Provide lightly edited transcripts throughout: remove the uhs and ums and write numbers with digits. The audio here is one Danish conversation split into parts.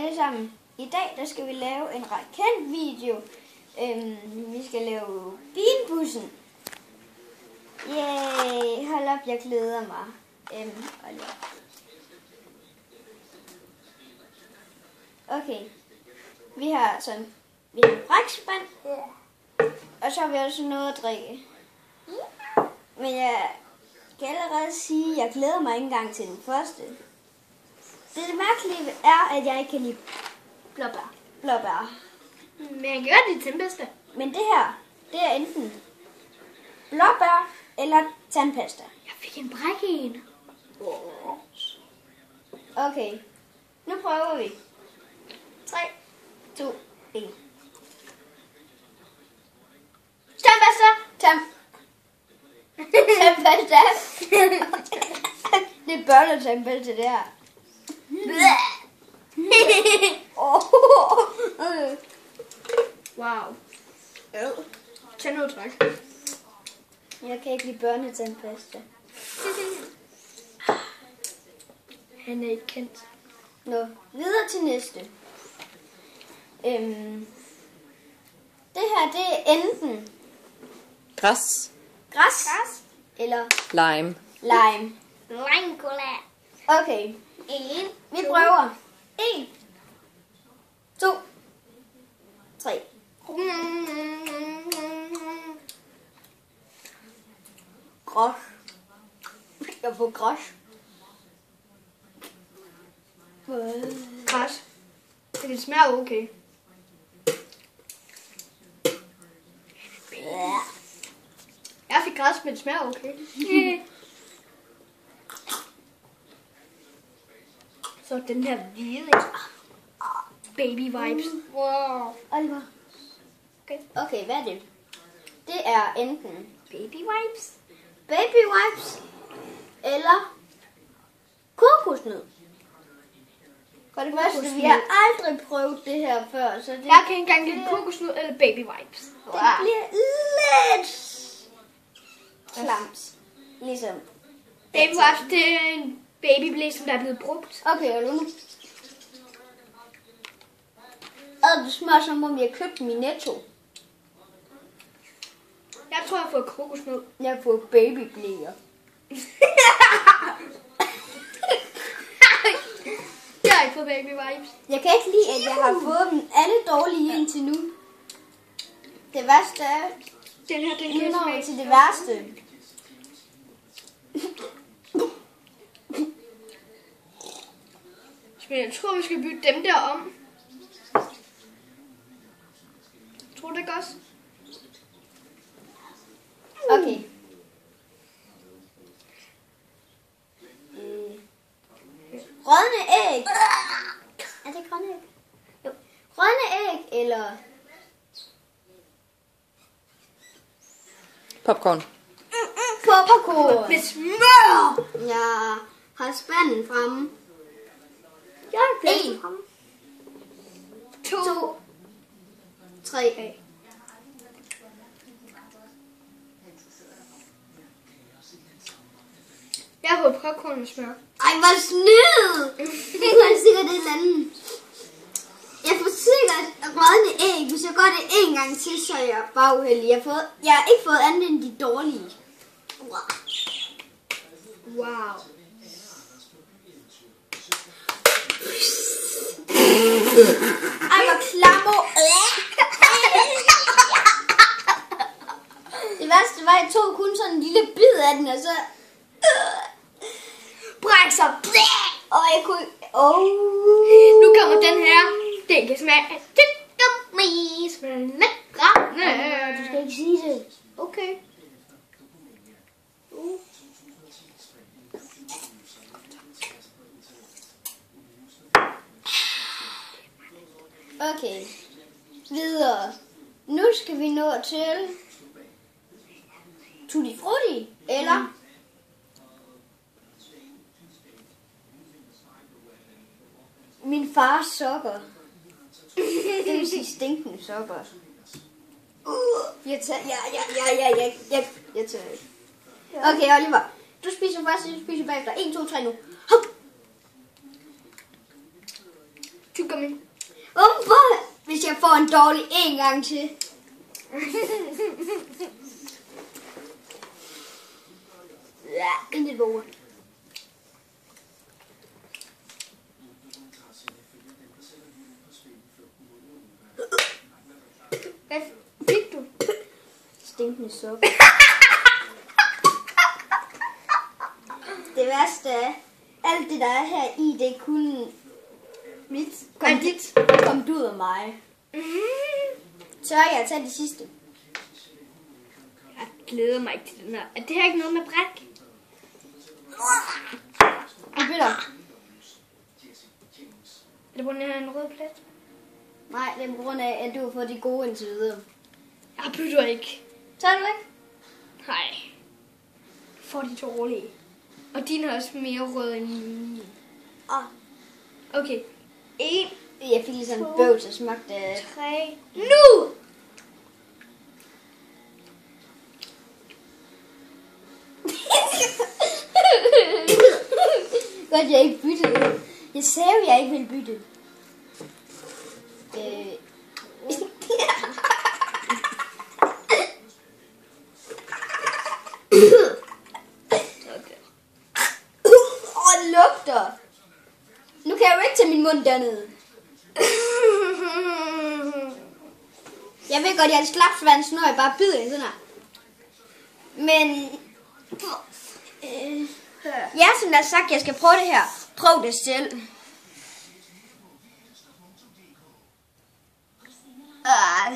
alle sammen. I dag der skal vi lave en kendt video. Vi skal lave Beanbussen. Yay! Hold op, jeg glæder mig. Hold op. Okay. Vi har en brækspand. Og så har vi også noget at drikke. Men jeg kan allerede sige, at jeg glæder mig ikke engang til den første. Det mærkelige er, at jeg ikke kan lide blåbær. Men jeg gør det tandpasta. Men det her, det er enten blåbær eller tandpasta. Jeg fik en brække en. Okay, nu prøver vi. 3, 2, 1. Tandpasta. Tandpasta. Det er børnetandpasta, det her. Wow. Tandudtræk. Jeg kan ikke lide børnetandpasta. Han er ikke kendt. Nå, videre til næste. Det her, det er enten Græs. græs eller Lime. lime. Lime cola. Okay, vi prøver. 1, 2, 3. Græs. Jeg får græs. Græs. Det smager okay. Jeg fik græs, men det smager okay. Så den her hvide. Baby vibes. Wow. Oliver. Okay, hvad er det? Det er enten Baby vibes. baby wipes eller kokosnød. For det første, vi har aldrig prøvet det her før, så det, Jeg kan ikke engang lide kokosnød eller baby vibes. det bliver lidt klamt. Ligesom. Baby wipes, det er en babyblæ, som der er blevet brugt. Okay, Oliver nu. Det smager som om jeg har købt dem i Netto. Jeg tror, jeg har fået kokosnød. Jeg har fået babyblæer. Jeg har ikke fået baby vibes. Jeg kan ikke lide, at jeg har fået dem alle dårlige indtil nu. Det værste er, Den her, den nu kan når vi smage. til det værste. Men jeg tror, vi skal bytte dem der om. Tror du det godt? Okay. Grønne æg. Er det grønne æg? Jo. Grønne æg eller Popcorn. popcorn. Med smør! Jeg har spanden fremme. Jeg har En. frem. 2, 3. Jeg har fået popcorn med smør. Ej, hvor snyd! Det er sikkert et eller andet. Jeg får sikkert grønne æg. Hvis jeg gør det en gang til, så er jeg bare uheldig. Jeg har ikke fået andet end de dårlige. Wow. Ej, hvor klammer. Det værste var, at jeg tog kun sådan en lille bid af den, og så Bræk så. og jeg kunne... Nu kommer den her. Den kan smage af tyggegummi. Smager lækre. Du skal ikke sige det. Okay. Okay. Videre. Nu skal vi nå til Tutti Frutti, eller min fars sokker. Det vil sige stinkende sokker. Jeg tager ikke. Okay, Oliver. Du spiser først, du spiser bagefter. 1, 2, 3 nu. Hop. tyggegummi. Hvorfor, hvis jeg får en dårlig en gang til? Ja, intet våge. Hvad fik du? Stinkende suppe. Det værste er, alt det der er her i, det kunne kom ud af mig. Så jeg at tage det sidste. Jeg glæder mig ikke til den her. Er det her ikke noget med bræk? Du bytter. Er det på grund af en rød plet? Nej, det er på grund af, at du har fået de gode indtil videre. Jeg bytter ikke. Tager du ikke? Nej. For de dårlige. Og din er også mere rød end min. Okay. 1, Jeg fik lige sådan en bøv, så smagte 3. Nu! Godt, jeg ikke byttede. Jeg sagde jo, jeg ikke ville bytte. Det lugter. Nu kan jeg jo ikke tage min mund dernede. Jeg ved godt, jeg er en slapsvans, når jeg bare bider i sådan her. Men ja, som der har sagt, jeg skal prøve det her. Prøv det selv. Ej,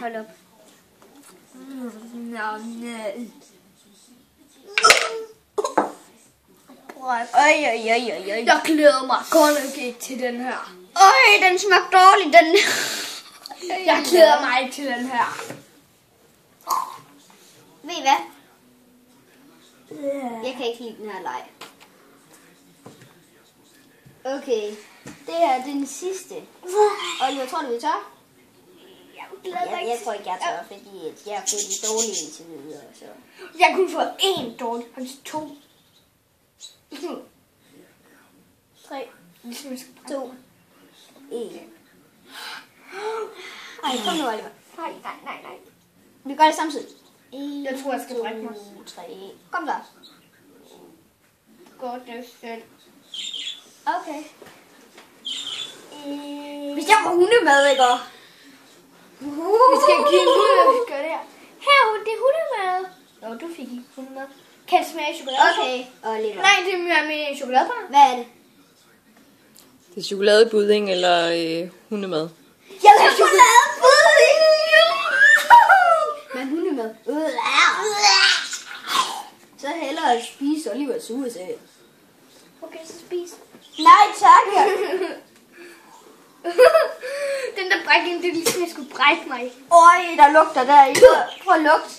hold op. Jeg glæder mig godt nok ikke til den her. Øj, den smager dårlig, den. Jeg glæder mig ikke til den her. Ved I hvad? Jeg kan ikke lide den her leg. Okay, det her er den sidste. Oliver, tror du, vi tør? Jeg tror ikke, jeg tør, fordi jeg har fået de dårlige indtil videre. Så. Jeg kunne få 1 dårlig, og 2. 3, Ligesom jeg skal 2, 1. Ej, kom nu, Oliver. Nej. Vi gør det samtidig. Jeg tror, jeg skal brække mig. 3. Kom så. Godt, det er selv. Okay. Hvis jeg var hundemad, ikke? Vi skal give hundemad, vi skal gøre det her. Her, det er hundemad. Nå, du fik ikke hundemad. Kan det smage chokolade? Okay, Oliver. Nej, det er med chokoladebar. Hvad er det? Det er chokoladebudding eller hundemad. Jeg vil have chokoladepudding! Men hundemad. Så hellere at spise Olivers USA. Okay, så spis. Nej, tak. Den der brækning, det er ligesom, jeg skulle brække mig. Øj, der lugter der i. Prøv at lugte.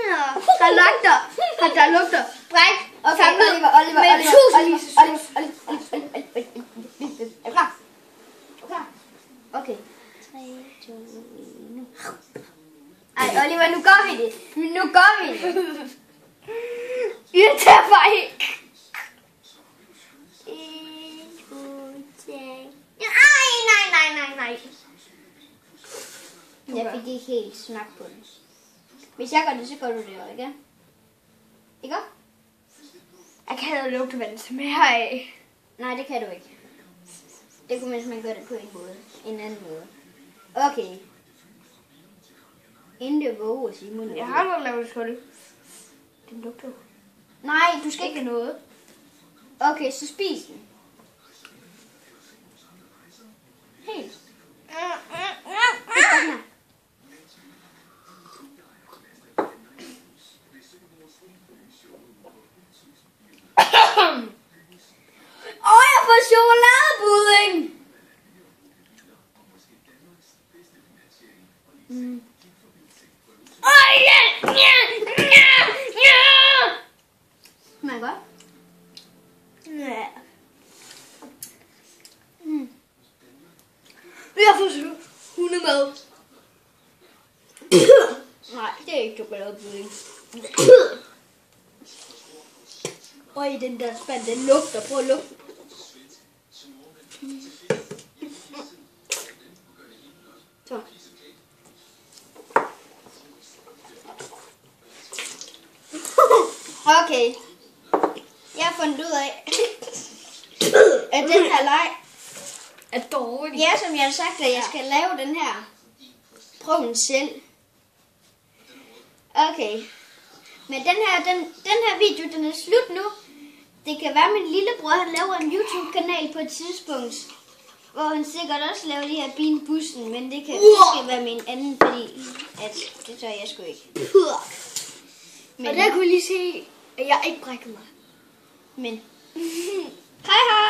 Ja, der lugter bræk. Okay, samlet Oliver. med tusindvis af sus. Er du klar? Okay. 3, 2, 1, nu. Ej, Oliver, nu gør vi det. Jeg tager bare ikke. 1, 2, 3. Nej. Jeg fik ikke helt snak på den. Hvis jeg gør det, så gør du det jo, ikke? Ikke? Jeg kan have lugte, hvad det smager af. Nej, det kan du ikke. Det kunne man gøre det på en måde. En anden måde. Okay. Inden det våger at sige munden. Jeg har noget lavet skål. Den lugter. Nej, du skal ikke. Ikke noget. Okay, så spis den. Helt. Jeg får chokoladepudding. Smager godt. Ja. Jeg får hundemad. Nej, det er ikke chokoladepudding. Øj, den der spand, den lugter. Prøv at lugte. ud af, at den her leg er dårlig. Ja, som jeg har sagt, at jeg skal lave den her. Prøv den selv. Okay. Men den her video, den er slut nu. Det kan være, at min lillebror han laver en YouTube-kanal på et tidspunkt, hvor han sikkert også laver de her Bean-bussen, men det skal være min anden, fordi at det tør jeg sgu ikke. Men og der kunne I lige se, at jeg ikke brækker mig. Men hej hej!